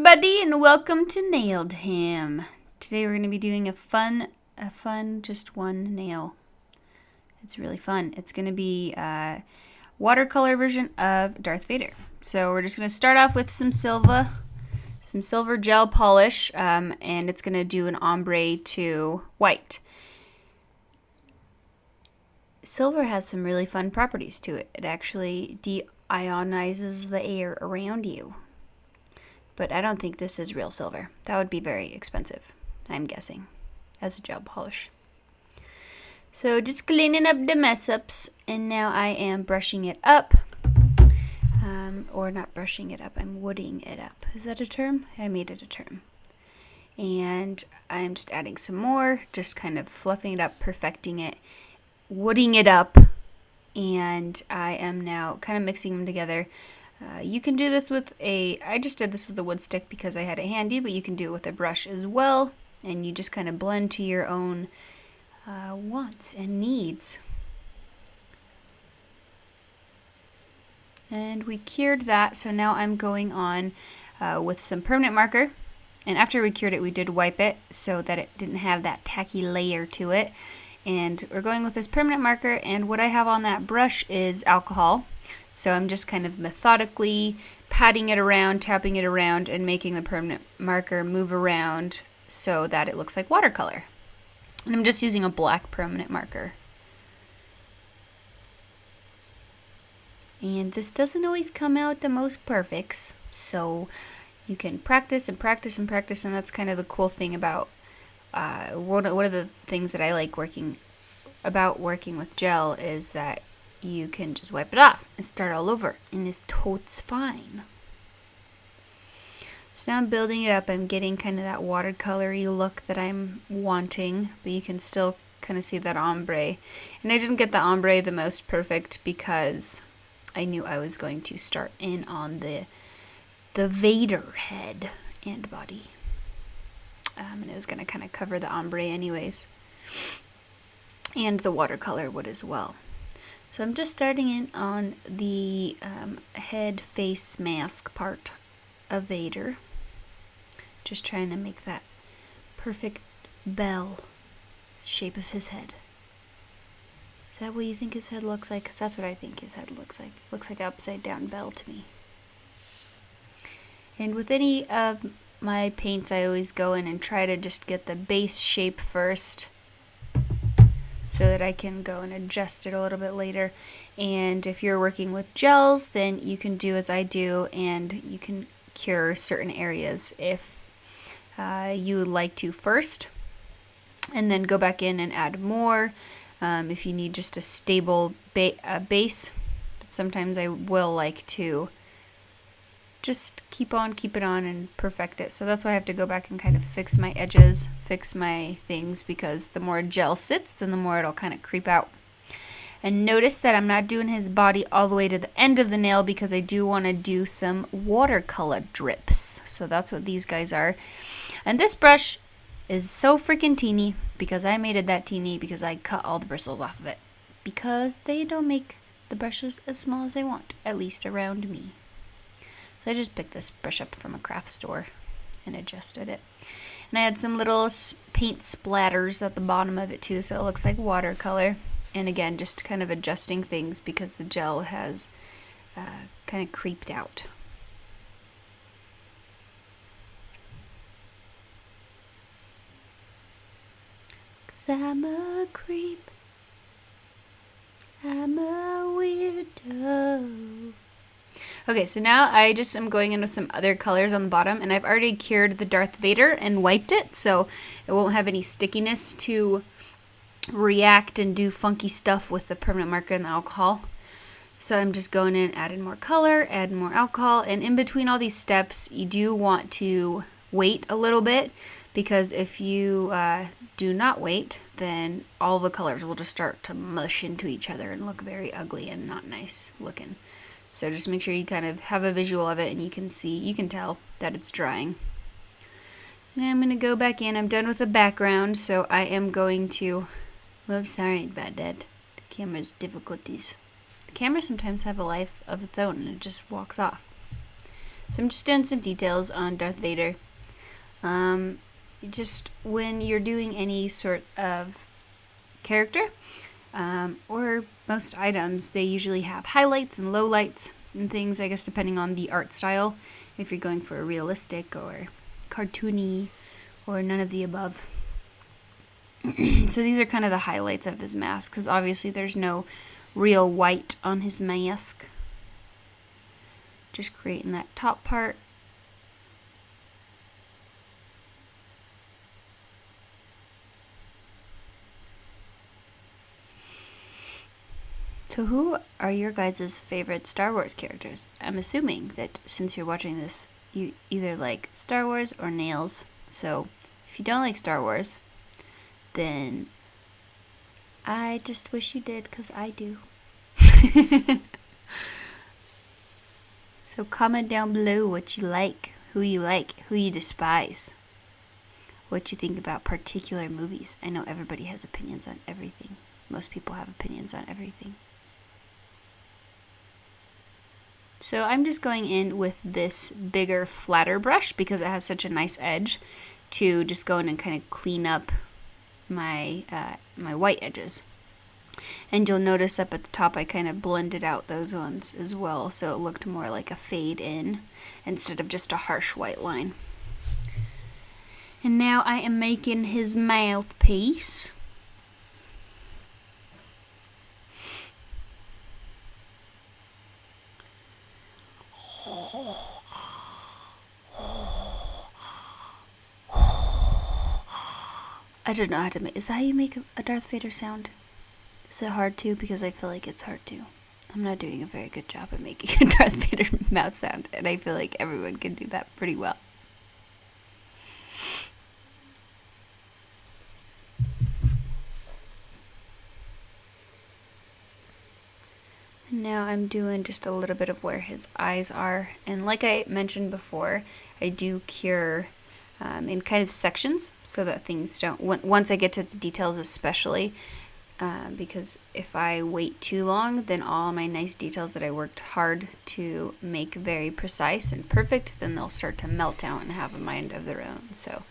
everybody, and welcome to NailedHim. Today we're going to be doing a fun just one nail. It's really fun. It's going to be a watercolor version of Darth Vader. So we're just going to start off with some silver gel polish, and it's going to do an ombre to white. Silver has some really fun properties to it. It actually deionizes the air around you. But I don't think this is real silver. That would be very expensive, I'm guessing, as a gel polish. So just cleaning up the mess ups, and now I am brushing it up. Or not brushing it up, I'm wooding it up. Is that a term? I made it a term. And I'm just adding some more, just kind of fluffing it up, perfecting it, wooding it up. And I am now kind of mixing them together. You can do this with I just did this with a wood stick because I had it handy, but you can do it with a brush as well, and you just kind of blend to your own wants and needs. And we cured that, so now I'm going on with some permanent marker, and after we cured it, we did wipe it so that it didn't have that tacky layer to it. And we're going with this permanent marker, and what I have on that brush is alcohol. So I'm just kind of methodically patting it around, tapping it around, and making the permanent marker move around so that it looks like watercolor. And I'm just using a black permanent marker. And this doesn't always come out the most perfect, so you can practice and practice and practice, and that's kind of the cool thing about one of the things that I like working with gel is that you can just wipe it off and start all over, and it's totes fine. So now I'm building it up. I'm getting kind of that watercolory look that I'm wanting, but you can still kind of see that ombre. And I didn't get the ombre the most perfect because I knew I was going to start in on the Vader head and body. And it was going to kind of cover the ombre anyways. And the watercolor would as well. So I'm just starting in on the head face mask part of Vader. Just trying to make that perfect bell shape of his head. Is that what you think his head looks like? Because that's what I think his head looks like. It looks like an upside down bell to me. And with any of my paints, I always go in and try to just get the base shape first, so that I can go and adjust it a little bit later. And if you're working with gels, then you can do as I do, and you can cure certain areas if you would like to first, and then go back in and add more if you need just a stable base. But sometimes I will like to just keep it on and perfect it. So that's why I have to go back and kind of fix my edges, fix my things, because the more gel sits, then the more it'll kind of creep out. And notice that I'm not doing his body all the way to the end of the nail because I do want to do some watercolor drips. So that's what these guys are. And this brush is so freaking teeny because I made it that teeny because I cut all the bristles off of it. Because they don't make the brushes as small as I want, at least around me. So I just picked this brush up from a craft store and adjusted it. And I had some little paint splatters at the bottom of it too, so it looks like watercolor. And again, just kind of adjusting things because the gel has kind of creeped out. Cause I'm a creep, I'm a weirdo. Okay, so now I just am going in with some other colors on the bottom, and I've already cured the Darth Vader and wiped it, so it won't have any stickiness to react and do funky stuff with the permanent marker and the alcohol. So I'm just going in, adding more color, adding more alcohol, and in between all these steps, you do want to wait a little bit, because if you do not wait, then all the colors will just start to mush into each other and look very ugly and not nice looking. So just make sure you kind of have a visual of it, and you can tell that it's drying. So now I'm going to go back in. I'm done with the background, so I am going to... Well, sorry about that. The camera's difficulties. The cameras sometimes have a life of its own, and it just walks off. So I'm just doing some details on Darth Vader. Just when you're doing any sort of character, or most items, they usually have highlights and lowlights and things, I guess, depending on the art style. If you're going for a realistic or cartoony or none of the above. So these are kind of the highlights of his mask, because obviously there's no real white on his mask. Just creating that top part. So who are your guys' favorite Star Wars characters? I'm assuming that since you're watching this, you either like Star Wars or Nails. So if you don't like Star Wars, then I just wish you did, because I do. So comment down below what you like, who you despise, what you think about particular movies. I know everybody has opinions on everything. Most people have opinions on everything. So I'm just going in with this bigger, flatter brush because it has such a nice edge to just go in and kind of clean up my my white edges. And you'll notice up at the top I kind of blended out those ones as well, so it looked more like a fade in instead of just a harsh white line. And now I am making his mouthpiece. I don't know how to make. Is that how you make a Darth Vader sound? Is it hard to? Because I feel like it's hard to. I'm not doing a very good job at making a Darth Vader mouth sound, and I feel like everyone can do that pretty well. And now I'm doing just a little bit of where his eyes are, and like I mentioned before, I do cure in kind of sections so that things don't, once I get to the details especially, because if I wait too long, then all my nice details that I worked hard to make very precise and perfect, then they'll start to melt down and have a mind of their own. So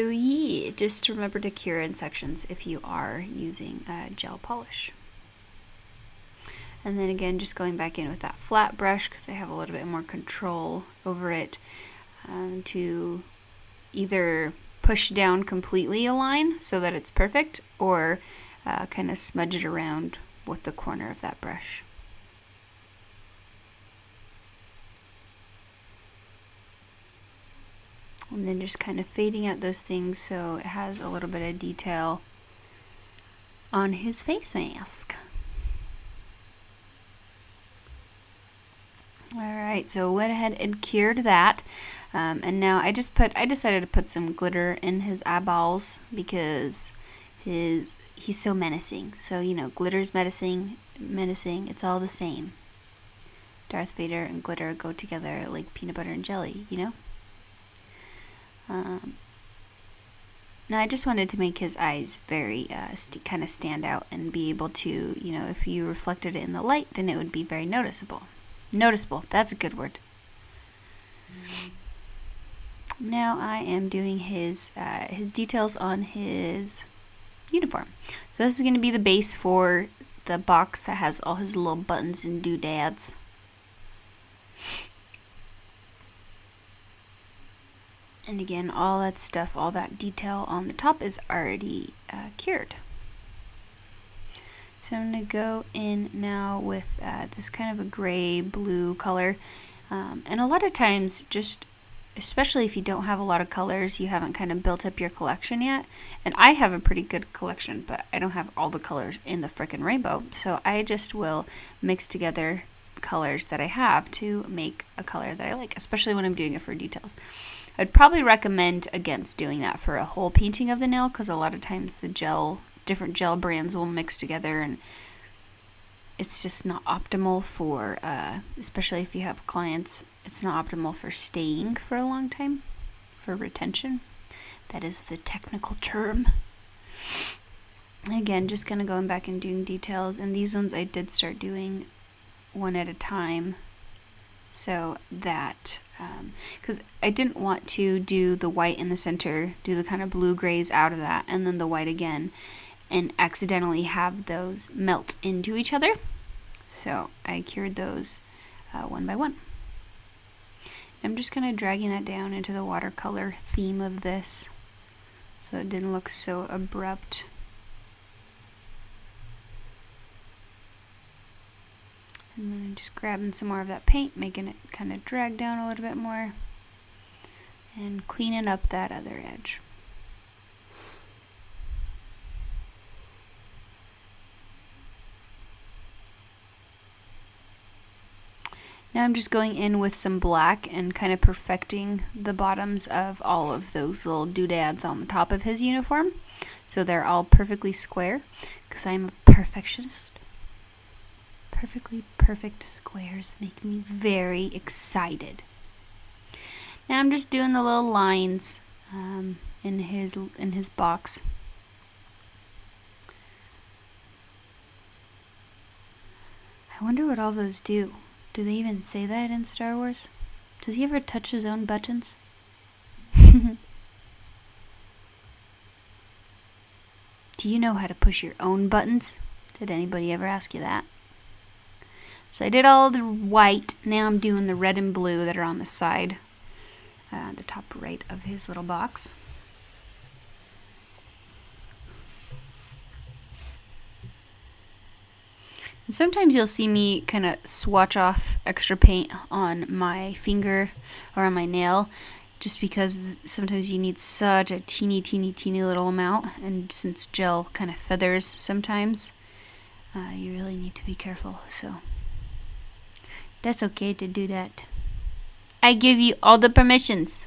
yeah, just remember to cure in sections if you are using gel polish. And then again, just going back in with that flat brush because I have a little bit more control over it, to either push down completely a line so that it's perfect, or kind of smudge it around with the corner of that brush. And then just kind of fading out those things so it has a little bit of detail on his face mask. Alright, so went ahead and cured that. And now I decided to put some glitter in his eyeballs because he's so menacing. So, you know, glitter's menacing, it's all the same. Darth Vader and glitter go together like peanut butter and jelly, you know? Now I just wanted to make his eyes very kind of stand out and be able to, you know, if you reflected it in the light, then it would be very noticeable. Noticeable, that's a good word. Now I am doing his details on his uniform. So this is going to be the base for the box that has all his little buttons and doodads. And again, all that stuff, all that detail on the top is already cured. So I'm going to go in now with this kind of a gray-blue color. And a lot of times, just especially if you don't have a lot of colors, you haven't kind of built up your collection yet. And I have a pretty good collection, but I don't have all the colors in the frickin' rainbow. So I just will mix together colors that I have to make a color that I like, especially when I'm doing it for details. I'd probably recommend against doing that for a whole painting of the nail, because a lot of times the different gel brands will mix together and it's just not optimal for, especially if you have clients, it's not optimal for staying for a long time, for retention. That is the technical term. And again, just kind of going back and doing details, and these ones I did start doing one at a time so that, because I didn't want to do the white in the center, do the kind of blue grays out of that, and then the white again, and accidentally have those melt into each other. So I cured those one by one. I'm just kind of dragging that down into the watercolor theme of this, so it didn't look so abrupt. And then I'm just grabbing some more of that paint, making it kind of drag down a little bit more, and cleaning up that other edge. Now I'm just going in with some black and kind of perfecting the bottoms of all of those little doodads on the top of his uniform, so they're all perfectly square, because I'm a perfectionist. Perfectly perfect squares make me very excited. Now I'm just doing the little lines in his box. I wonder what all those do. Do they even say that in Star Wars? Does he ever touch his own buttons? Do you know how to push your own buttons? Did anybody ever ask you that? So I did all the white. Now I'm doing the red and blue that are on the side, the top right of his little box. And sometimes you'll see me kind of swatch off extra paint on my finger or on my nail, just because sometimes you need such a teeny little amount, and since gel kind of feathers sometimes, you really need to be careful. So that's okay to do that. I give you all the permissions.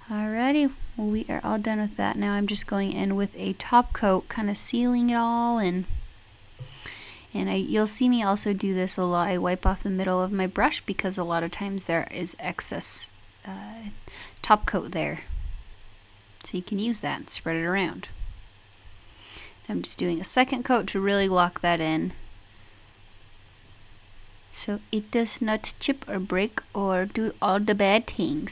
Alrighty, well, we are all done with that. Now I'm just going in with a top coat, kind of sealing it all in. And you'll see me also do this a lot. I wipe off the middle of my brush because a lot of times there is excess top coat there. So you can use that and spread it around. I'm just doing a second coat to really lock that in, so it does not chip or break or do all the bad things.